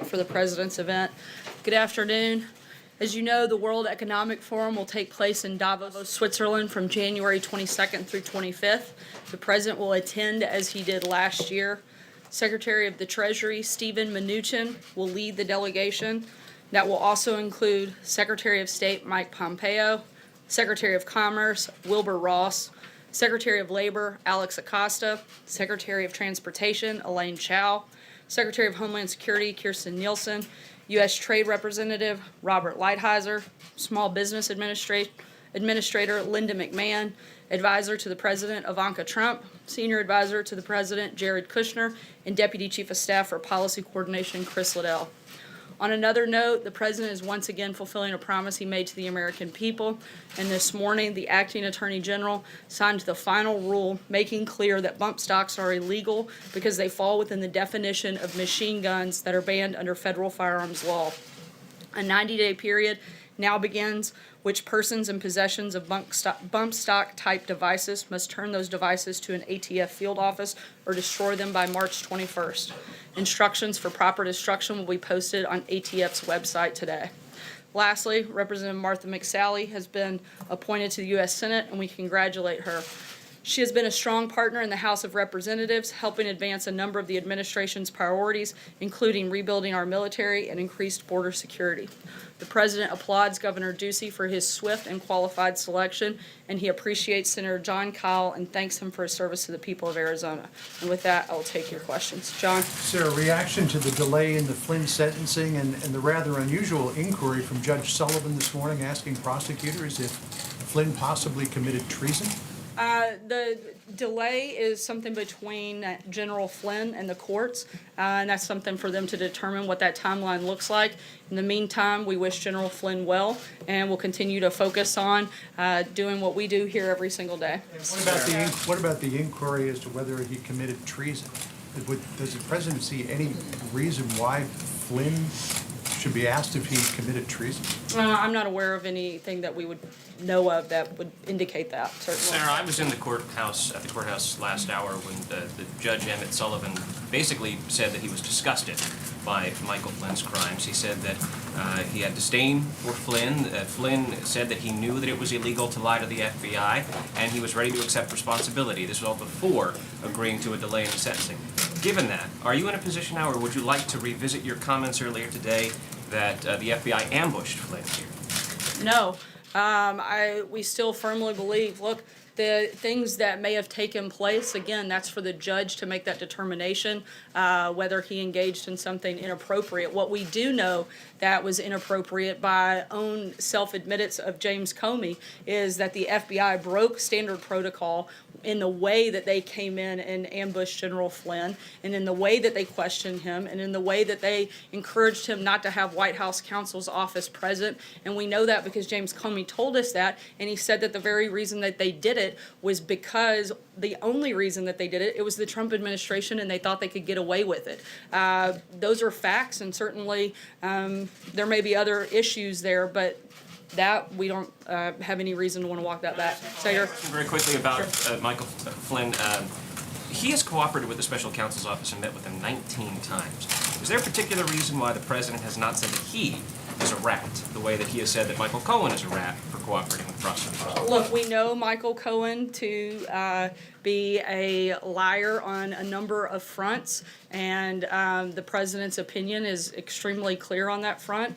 for the President's event. Good afternoon. As you know, the World Economic Forum will take place in Davos, Switzerland from January 22nd through 25th. The President will attend as he did last year. Secretary of the Treasury, Steven Mnuchin, will lead the delegation. That will also include Secretary of State Mike Pompeo, Secretary of Commerce Wilbur Ross, Secretary of Labor Alex Acosta, Secretary of Transportation Elaine Chao, Secretary of Homeland Security Kirstjen Nielsen, U.S. Trade Representative Robert Lighthizer, Small Business Administrator Linda McMahon, Advisor to the President Ivanka Trump, Senior Advisor to the President Jared Kushner, and Deputy Chief of Staff for Policy Coordination Chris Liddell. On another note, the President is once again fulfilling a promise he made to the American people, and this morning the Acting Attorney General signed the final rule making clear that bump stocks are illegal because they fall within the definition of machine guns that are banned under federal firearms law. A 90-day period now begins which persons in possession of bump stock type devices must turn those devices to an ATF field office or destroy them by March 21st. Instructions for proper destruction will be posted on ATF's website today. Lastly, Representative Martha McSally has been appointed to the U.S. Senate, and we congratulate her. She has been a strong partner in the House of Representatives, helping advance a number of the administration's priorities, including rebuilding our military and increased border security. The President applauds Governor Ducey for his swift and qualified selection, and he appreciates Senator John Kyle and thanks him for his service to the people of Arizona. And with that, I will take your questions. John? Sir, a reaction to the delay in the Flynn sentencing and the rather unusual inquiry from Judge Sullivan this morning asking prosecutors if Flynn possibly committed treason? The delay is something between General Flynn and the courts, and that's something for them to determine what that timeline looks like. In the meantime, we wish General Flynn well, and we'll continue to focus on doing what we do here every single day. What about the inquiry as to whether he committed treason? Does the President see any reason why Flynn should be asked if he committed treason? I'm not aware of anything that we would know of that would indicate that, certainly. Senator, I was in the courthouse last hour when the Judge Emmett Sullivan basically said that he was disgusted by Michael Flynn's crimes. He said that he had disdain for Flynn. Flynn said that he knew that it was illegal to lie to the FBI, and he was ready to accept responsibility. This was all before agreeing to a delay in the sentencing. Given that, are you in a position now, or would you like to revisit your comments earlier today that the FBI ambushed Flynn here? No. We still firmly believe, look, the things that may have taken place, again, that's for the judge to make that determination, whether he engaged in something inappropriate. What we do know that was inappropriate by own self-admittance of James Comey is that the FBI broke standard protocol in the way that they came in and ambushed General Flynn, and in the way that they questioned him, and in the way that they encouraged him not to have White House counsel's office present. And we know that because James Comey told us that, and he said that the very reason that they did it was because the only reason that they did it, it was the Trump administration, and they thought they could get away with it. Those are facts, and certainly there may be other issues there, but that we don't have any reason to want to walk that back. Senator? Very quickly about Michael Flynn. He has cooperated with the special counsel's office and met with him 19 times. Is there a particular reason why the President has not said that he is a rat, the way that he has said that Michael Cohen is a rat for cooperating with prosecutors? Look, we know Michael Cohen to be a liar on a number of fronts, and the President's opinion is extremely clear on that front.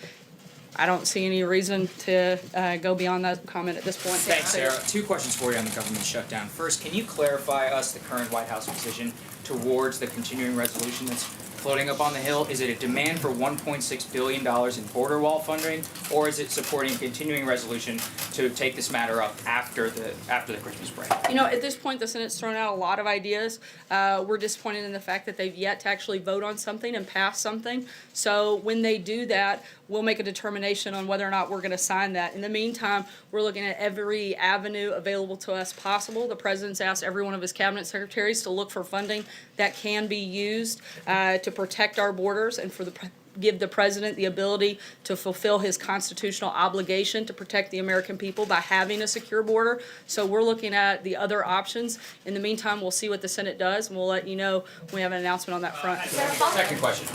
I don't see any reason to go beyond that comment at this point. Thanks, Sarah. Two questions for you on the government shutdown. First, can you clarify us the current White House position towards the continuing resolution that's floating up on the Hill? Is it a demand for $1.6 billion in border wall funding, or is it supporting a continuing resolution to take this matter up after the Christmas break? You know, at this point, the Senate's thrown out a lot of ideas. We're disappointed in the fact that they've yet to actually vote on something and pass something. So when they do that, we'll make a determination on whether or not we're going to sign that. In the meantime, we're looking at every avenue available to us possible. The President's asked every one of his cabinet secretaries to look for funding that can be used to protect our borders and for the give the president the ability to fulfill his constitutional obligation to protect the American people by having a secure border. So we're looking at the other options. In the meantime, we'll see what the Senate does, and we'll let you know when we have an announcement on that front. Second question.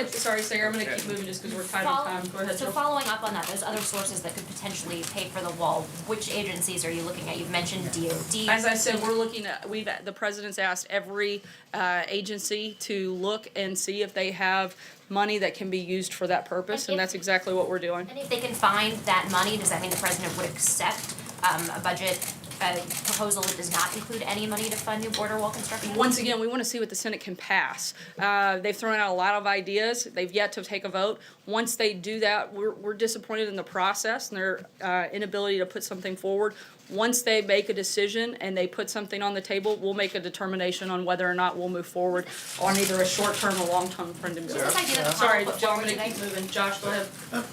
Sorry, Sarah, I'm gonna keep moving just because we're tight on time. Go ahead, So Jill. following up on that, those other sources that could potentially pay for the wall, which agencies are you looking at? You've mentioned DOD. As I said, we're looking at, the president's asked every agency to look and see if they have money that can be used for that purpose, and that's exactly what we're doing. And if they can find that money, does that mean the president would accept a budget proposal that does not include any money to fund new border wall construction? Once again, we want to see what the Senate can pass. They've thrown out a lot of ideas. They've yet to take a vote. Once they do that, we're disappointed in the process and their inability to put something forward. Once they make a decision and they put something on the table, we'll make a determination on whether or not we'll move forward on either a short-term or long-term funding bill. This idea that the Sorry, House put Joe, I'm forward gonna today- keep moving. Josh, go ahead.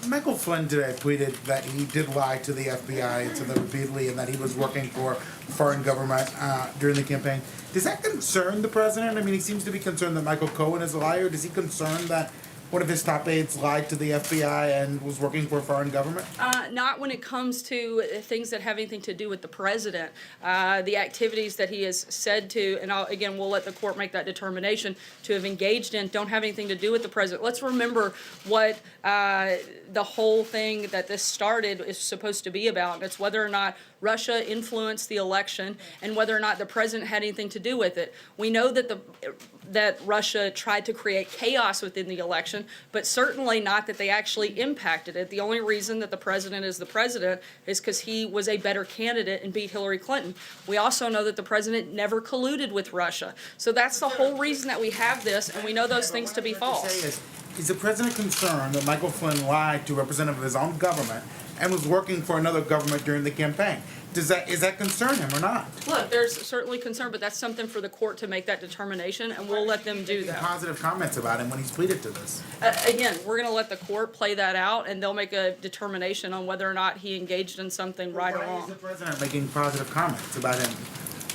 Michael Flynn today tweeted that he did lie to the FBI and to them repeatedly, and that he was working for foreign government during the campaign. Does that concern the president? I mean, he seems to be concerned that Michael Cohen is a liar. Does he concern that one of his top aides lied to the FBI and was working for a foreign government? Not when it comes to things that have anything to do with the president. The activities that he has said to, and again, we'll let the court make that determination, to have engaged in don't have anything to do with the president. Let's remember what the whole thing that this started is supposed to be about, and it's whether or not Russia influenced the election and whether or not the president had anything to do with it. We know that Russia tried to create chaos within the election, but certainly not that they actually impacted it. The only reason that the president is the president is because he was a better candidate and beat Hillary Clinton. We also know that the president never colluded with Russia. So that's the whole reason that we have this, and we know those things to be false. Is the president concerned that Michael Flynn lied to a representative of his own government and was working for another government during the campaign? Is that concern him or not? Look, there's certainly concern, but that's something for the court to make that determination, and we'll let them do that. Positive comments about him when he's pleaded to this. Again, we're gonna let the court play that out, and they'll make a determination on whether or not he engaged in something right or Why is wrong. the president making positive comments about him,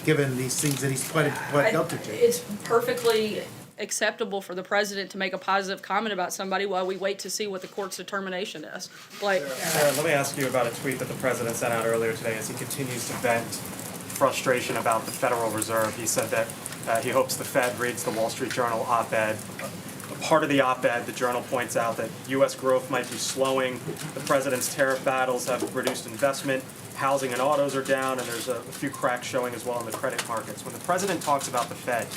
given these things that he's pled guilty to? It's perfectly acceptable for the president to make a positive comment about somebody while we wait to see what the court's determination is. Like, Sarah, let me ask you about a tweet that the president sent out earlier today as he continues to vent frustration about the Federal Reserve. He said that he hopes the Fed reads the Wall Street Journal op-ed. Part of the op-ed, the Journal points out that U.S. growth might be slowing. The president's tariff battles have reduced investment. Housing and autos are down, and there's a few cracks showing as well in the credit markets. When the president talks about the Fed,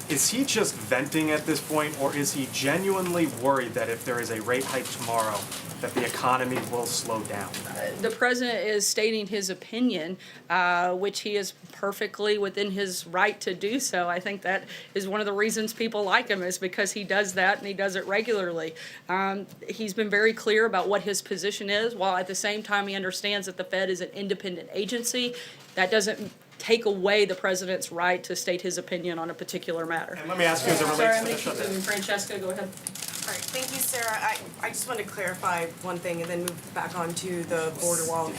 is he just venting at this point, or is he genuinely worried that if there is a rate hike tomorrow, that the economy will slow down? the president is stating his opinion, which he is perfectly within his right to do so. I think that is one of the reasons people like him, is because he does that and he does it regularly. He's been very clear about what his position is, while at the same time he understands that the Fed is an independent agency. That doesn't take away the president's right to state his opinion on a particular matter. And let me ask you as it Sorry, relates I'm to gonna the keep shutdown. moving. Francesca, go ahead. All right, thank you, Sarah. I just want to clarify one thing and then move back onto the border wall.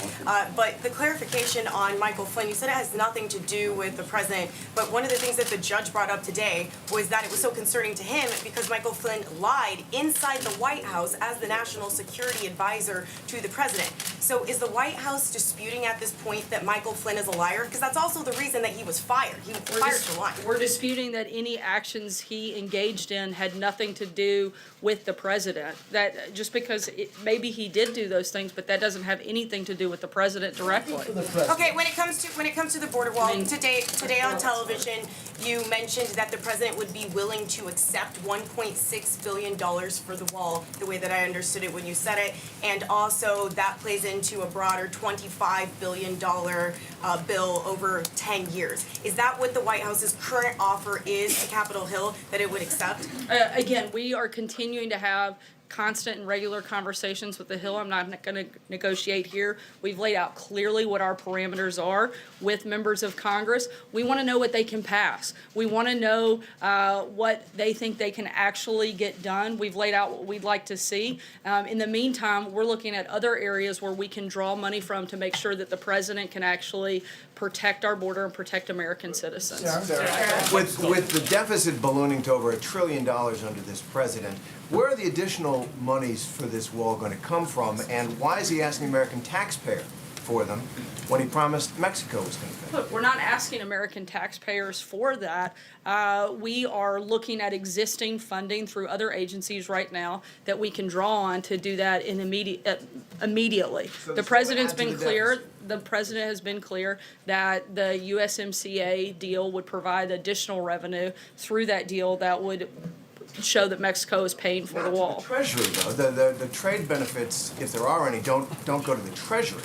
But the clarification on Michael Flynn, you said it has nothing to do with the president, but one of the things that the judge brought up today was that it was so concerning to him because Michael Flynn lied inside the White House as the national security advisor to the president. So is the White House disputing at this point that Michael Flynn is a liar? Because that's also the reason that he was fired. He was fired for lying. We're disputing that any actions he engaged in had nothing to do with the president. That just because maybe he did do those things, but that doesn't have anything to do with the president directly. Okay, when it comes to the border wall, today on television, you mentioned that the president would be willing to accept $1.6 billion for the wall, the way that I understood it when you said it, and also that plays into a broader $25 billion bill over 10 years. Is that what the White House's current offer is to Capitol Hill, that it would accept? Again, we are continuing to have constant and regular conversations with the Hill. I'm not going to negotiate here. We've laid out clearly what our parameters are with members of Congress. We want to know what they can pass. We want to know what they think they can actually get done. We've laid out what we'd like to see. In the meantime, we're looking at other areas where we can draw money from to make sure that the president can actually protect our border and protect American citizens. With the deficit ballooning to over $1 trillion under this president, Where are the additional monies for this wall going to come from, and why is he asking the American taxpayer for them when he promised Mexico was going to pay? Look, we're not asking American taxpayers for that. We are looking at existing funding through other agencies right now that we can draw on to do that in immediately. So The this president's will add to been the clear, deficit. the president has been clear that the USMCA deal would provide additional revenue through that deal that would show that Mexico is paying for the Not to wall. the Treasury, though. The trade benefits, if there are any, don't go to the Treasury.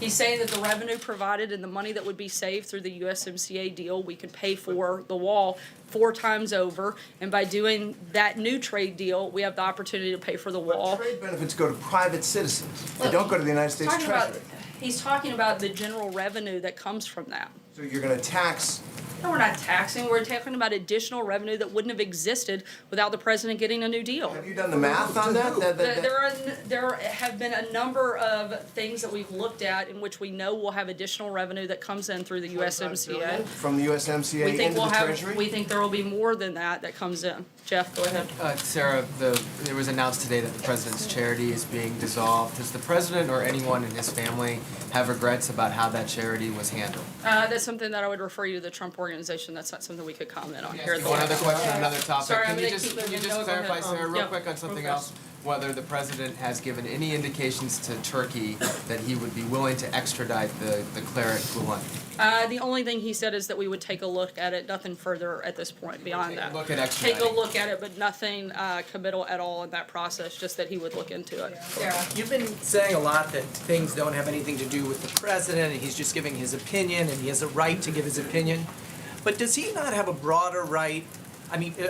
He's saying that the revenue provided and the money that would be saved through the USMCA deal, we could pay for the wall 4 times over. And by doing that new trade deal, we have the opportunity to pay for the But wall. trade benefits go to private citizens. They Look, don't go to the United States Talking about- Treasury. He's talking about the general revenue that comes from that. So you're going to tax. No, we're not taxing, we're talking about additional revenue that wouldn't have existed without the president getting a new deal. Have you done the math on that? There have been a number of things that we've looked at in which we know we'll have additional revenue that comes in through the USMCA. From the USMCA We think into we'll the have, Treasury? we think there will be more than that comes in. Jeff, go ahead. Sarah, it was announced today that the president's charity is being dissolved. Does the president or anyone in his family have regrets about how that charity was handled? That's something that I would refer you to the Trump organization. That's not something we could comment on here at the One White other House. question, another topic. Sorry, I'm Can you gonna just keep moving. No, go clarify, ahead. Sarah, real Yeah, quick on something real else? fast. Whether the president has given any indications to Turkey that he would be willing to extradite the cleric Gulen? The only thing he said is that we would take a look at it, nothing further at this point beyond Take a that. look at Take a extraditing. look at it, but nothing committal at all in that process, just that he would look into it. You've been saying a lot that things don't have anything to do with the president, and he's just giving his opinion, and he has a right to give his opinion. But does he not have a broader right,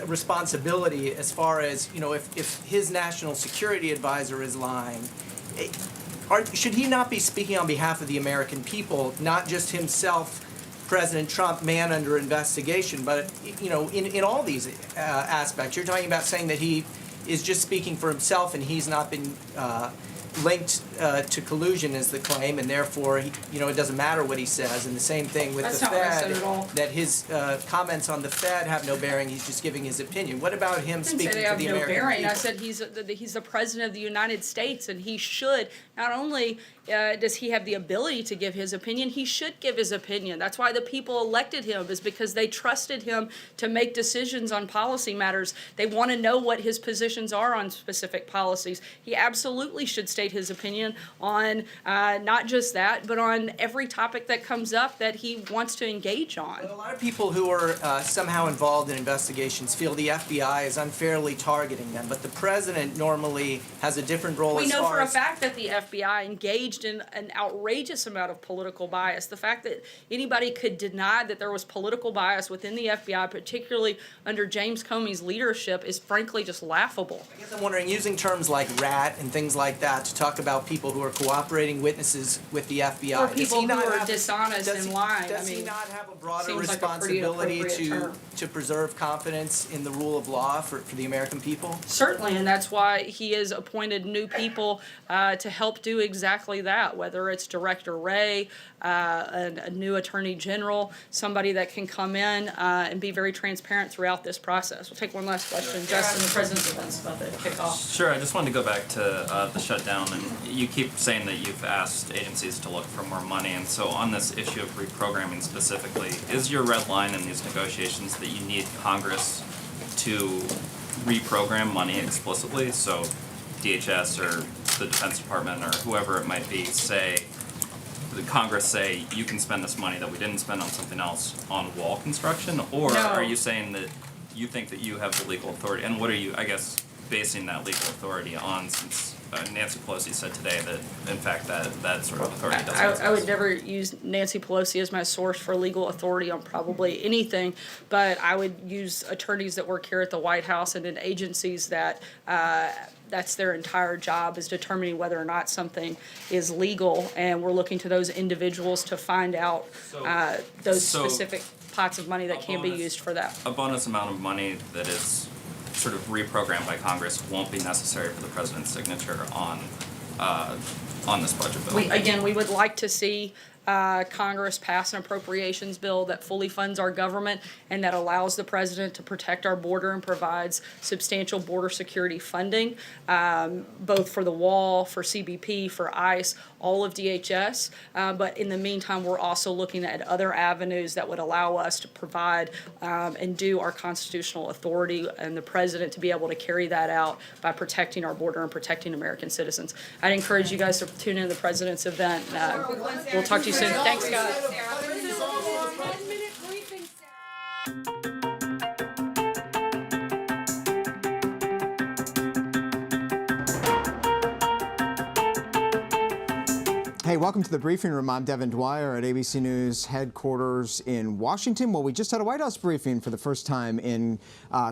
responsibility as far as, if his national security advisor is lying, should he not be speaking on behalf of the American people, not just himself, President Trump, man under investigation, but, in all these aspects? You're talking about saying that he is just speaking for himself and he's not been linked to collusion is the claim, and therefore, it doesn't matter what he says. And the same thing with That's the not what I Fed, said at all. that his comments on the Fed have no bearing. He's just giving his opinion. What about him I didn't speaking say they for have the no American bearing. I people? said he's the president of the United States, and he should not only does he have the ability to give his opinion, he should give his opinion. That's why the people elected him, is because they trusted him to make decisions on policy matters. They want to know what his positions are on specific policies. He absolutely should state his opinion on not just that, but on every topic that comes up that he wants to engage on. A lot of people who are somehow involved in investigations feel the FBI is unfairly targeting them, but the president normally has a different role We as know far for a as... fact that the FBI engaged in an outrageous amount of political bias. The fact that anybody could deny that there was political bias within the FBI, particularly under James Comey's leadership, is frankly just laughable. I guess I'm wondering, using terms like rat and things like that to talk about people who are cooperating witnesses with the FBI. Or does people he not who are have- dishonest does and he- lying. Does I he mean, not have a broader seems like a pretty responsibility appropriate term. to preserve confidence in the rule of law for the American people? Certainly, and that's why he has appointed new people to help do exactly that, whether it's Director Wray, a new Attorney General, somebody that can come in and be very transparent throughout this process. We'll take one last question. Justin, the President's event's about to kick off. Sure, I just wanted to go back to the shutdown, and you keep saying that you've asked agencies to look for more money, and so on this issue of reprogramming specifically, is your red line in these negotiations that you need Congress to reprogram money explicitly? So DHS or the Defense Department or whoever it might be the Congress say you can spend this money that we didn't spend on something else on wall construction, or No. are you saying that you think that you have the legal authority, and what are you, I guess, basing that legal authority on, since Nancy Pelosi said today that in fact that sort of authority doesn't exist? I would never use Nancy Pelosi as my source for legal authority on probably anything, but I would use attorneys that work here at the White House and in agencies that that's their entire job, is determining whether or not something is legal, and we're looking to those individuals to find out those So- specific pots of money that can be bonus- used for that. A bonus amount of money that is sort of reprogrammed by Congress won't be necessary for the president's signature on this budget bill. We would like to see Congress pass an appropriations bill that fully funds our government and that allows the president to protect our border and provides substantial border security funding, both for the wall, for CBP, for ICE, all of DHS. But in the meantime, we're also looking at other avenues that would allow us to provide and do our constitutional authority and the president to be able to carry that out by protecting our border and protecting American citizens. I'd encourage you guys to tune in to the president's event. We'll talk to you soon. Thanks, guys. Hey, welcome to the briefing room. I'm Devin Dwyer at ABC News headquarters in Washington. Well, we just had a White House briefing for the first time in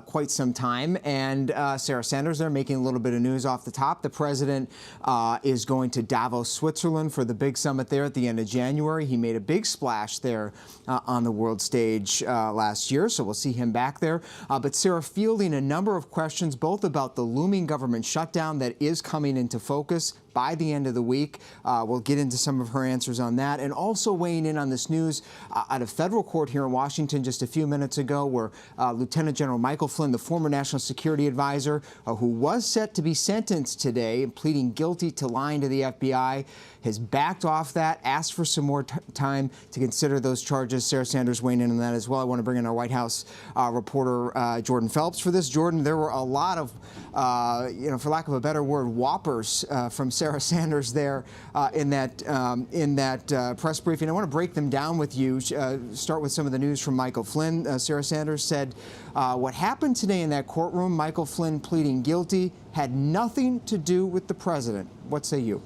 quite some time, and Sarah Sanders there making a little bit of news off the top. The president is going to Davos, Switzerland for the big summit there at the end of January. He made a big splash there on the world stage last year, so we'll see him back there. But Sarah fielding a number of questions, both about the looming government shutdown that is coming into focus by the end of the week. We'll get into some of her answers on that, and also weighing in on this news out of federal court here in Washington just a few minutes ago, where Lieutenant General Michael Flynn, the former National Security Advisor, who was set to be sentenced today, pleading guilty to lying to the FBI, has backed off that, asked for some more time to consider those charges. Sarah Sanders weighing in on that as well. I want to bring in our White House reporter, Jordan Phelps, for this. Jordan, there were a lot of, for lack of a better word, whoppers from Sarah Sanders there in that press briefing. I want to break them down with you. Start with some of the news from Michael Flynn. Sarah Sanders said, what happened today in that courtroom, Michael Flynn pleading guilty, had nothing to do with the president. What say you?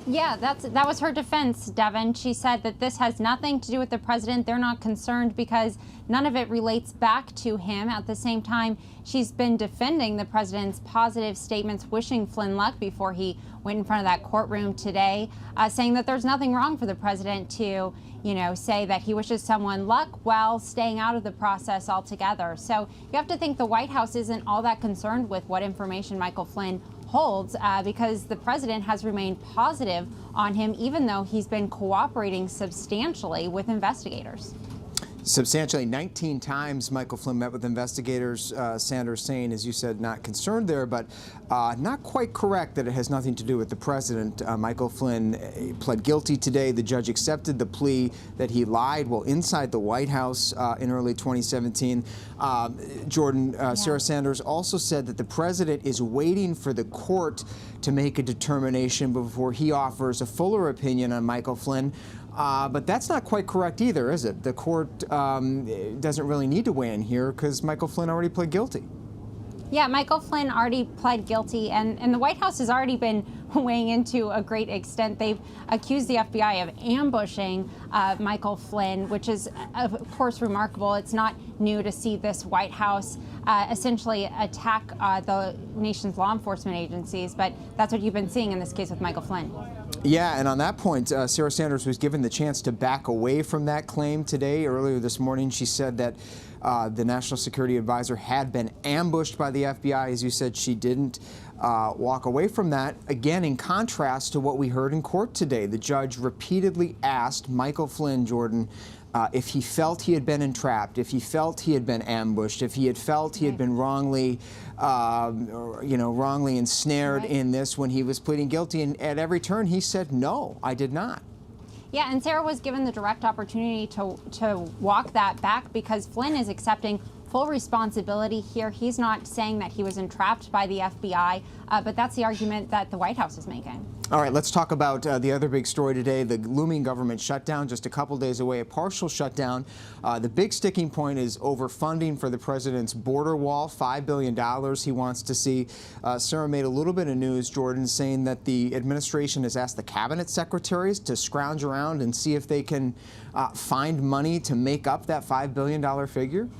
Yeah, that was her defense, Devin. She said that this has nothing to do with the president. They're not concerned because none of it relates back to him. At the same time, she's been defending the president's positive statements, wishing Flynn luck before he went in front of that courtroom today, saying that there's nothing wrong for the president to, say that he wishes someone luck while staying out of the process altogether. So you have to think the White House isn't all that concerned with what information Michael Flynn holds because the president has remained positive on him, even though he's been cooperating substantially with investigators. Substantially 19 times Michael Flynn met with investigators. Sanders saying, as you said, not concerned there, but not quite correct that it has nothing to do with the president. Michael Flynn pled guilty today. The judge accepted the plea that he lied while inside the White House in early 2017. Jordan, Sarah Sanders also said that the president is waiting for the court to make a determination before he offers a fuller opinion on Michael Flynn. But that's not quite correct either, is it? The court doesn't really need to weigh in here because Michael Flynn already pled guilty. Yeah, Michael Flynn already pled guilty, and the White House has already been weighing in to a great extent. They've accused the FBI of ambushing Michael Flynn, which is, of course, remarkable. It's not new to see this White House essentially attack the nation's law enforcement agencies, but that's what you've been seeing in this case with Michael Flynn. Yeah, and on that point, Sarah Sanders was given the chance to back away from that claim today. Earlier this morning, she said that the National Security Advisor had been ambushed by the FBI. As you said, she didn't walk away from that. Again, in contrast to what we heard in court today, the judge repeatedly asked Michael Flynn, Jordan, if he felt he had been entrapped, if he felt he had been ambushed, if he had felt he had been wrongly, wrongly ensnared in this when he was pleading guilty. And at every turn, he said, no, I did not. Yeah, and Sarah was given the direct opportunity to walk that back because Flynn is accepting full responsibility here. He's not saying that he was entrapped by the FBI, but that's the argument that the White House is making. All right, let's talk about the other big story today, the looming government shutdown, just a couple days away, a partial shutdown. The big sticking point is overfunding for the president's border wall, $5 billion he wants to see. Sarah made a little bit of news, Jordan, saying that the administration has asked the cabinet secretaries to scrounge around and see if they can find money to make up that $5 billion figure.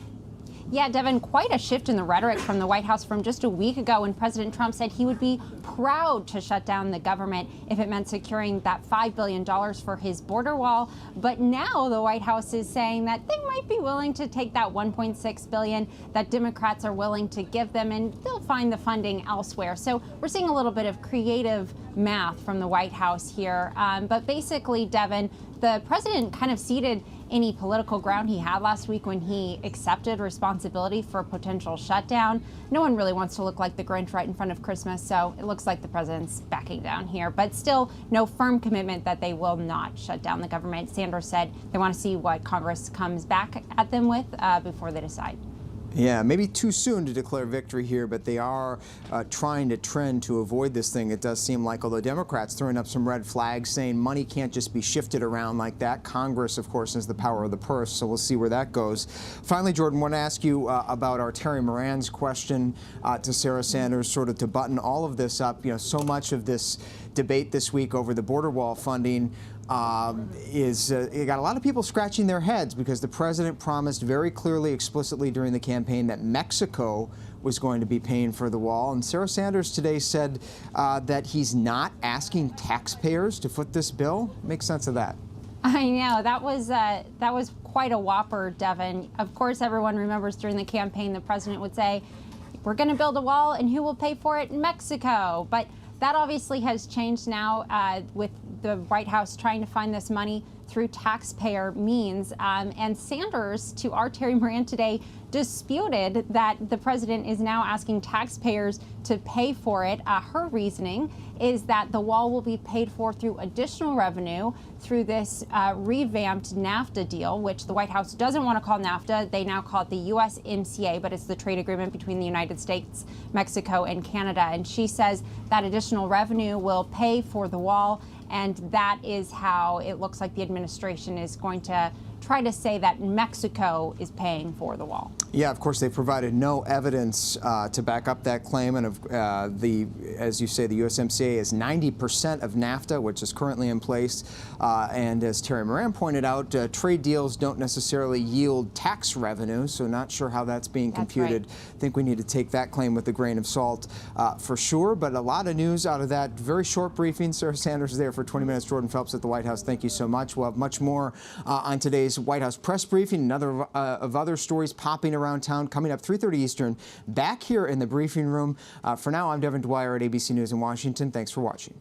Yeah, Devin, quite a shift in the rhetoric from the White House from just a week ago when President Trump said he would be proud to shut down the government if it meant securing that $5 billion for his border wall. But now the White House is saying that they might be willing to take that $1.6 billion that Democrats are willing to give them, and they'll find the funding elsewhere. So we're seeing a little bit of creative math from the White House here. But basically, Devin, the president kind of ceded any political ground he had last week when he accepted responsibility for a potential shutdown. No one really wants to look like the Grinch right in front of Christmas, so it looks like the president's backing down here. But still, no firm commitment that they will not shut down the government. Sanders said they want to see what Congress comes back at them with before they decide. Yeah, maybe too soon to declare victory here, but they are trying to trend to avoid this thing, it does seem like, although Democrats throwing up some red flags saying money can't just be shifted around like that. Congress, of course, has the power of the purse, so we'll see where that goes. Finally, Jordan, I want to ask you about our Terry Moran's question to Sarah Sanders, sort of to button all of this up. You know, so much of this debate this week over the border wall funding you got a lot of people scratching their heads because the president promised very clearly, explicitly during the campaign that Mexico was going to be paying for the wall. And Sarah Sanders today said that he's not asking taxpayers to foot this bill. Make sense of that. I know, that was quite a whopper, Devin. Of course, everyone remembers during the campaign the president would say, we're going to build a wall and who will pay for it? Mexico. But that obviously has changed now with the White House trying to find this money through taxpayer means. And Sanders, to our Terry Moran today, disputed that the president is now asking taxpayers to pay for it. Her reasoning is that the wall will be paid for through additional revenue through this revamped NAFTA deal, which the White House doesn't want to call NAFTA. They now call it the USMCA, but it's the trade agreement between the United States, Mexico, and Canada. And she says that additional revenue will pay for the wall, and that is how it looks like the administration is going to try to say that Mexico is paying for the wall. Yeah, of course, they provided no evidence to back up that claim. And as you say, the USMCA is 90% of NAFTA, which is currently in place. And as Terry Moran pointed out, trade deals don't necessarily yield tax revenue, so not sure how that's being computed. Right. I think we need to take that claim with a grain of salt for sure. But a lot of news out of that very short briefing. Sarah Sanders is there for 20 minutes. Jordan Phelps at the White House, thank you so much. We'll have much more on today's White House press briefing, another of other stories popping around town coming up 3:30 Eastern, back here in the briefing room. For now, I'm Devin Dwyer at ABC News in Washington. Thanks for watching.